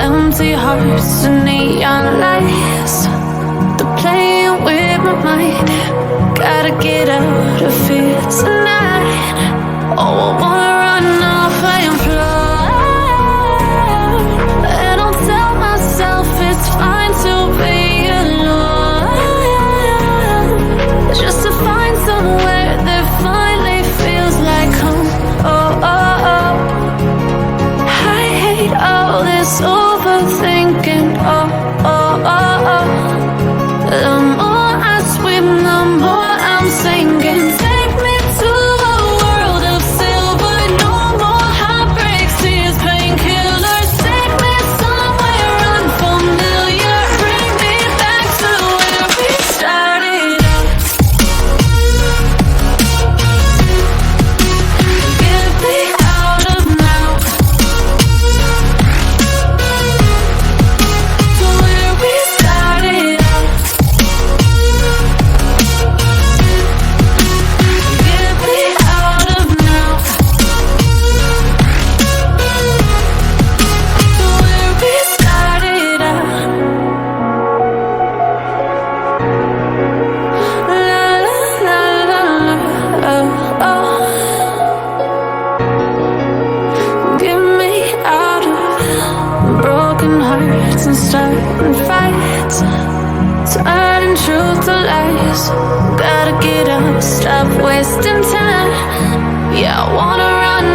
Empty hearts and neon lights, they're playing with my mind. Gotta get out of here tonight. Oh, I wanna run off and fly, and I'll tell myself it's fine to be alone, just to find somewhere that finally feels like home. Oh, oh, oh. I hate all this overthinking. Oh, oh, oh, oh. The more I swim, the more I'm sinking. Take me to a world of silver. No more heartbreaks, tears, painkillers. Take me somewhere unfamiliar. Bring me back to where we started out. Get me out of now, to where we started out. Get me out of now, to where we started out. La la la la la, oh, oh. Get me out of broken hearts and starting fights, turning truth to lies. Gotta get up, stop wasting time. Yeah, I wanna run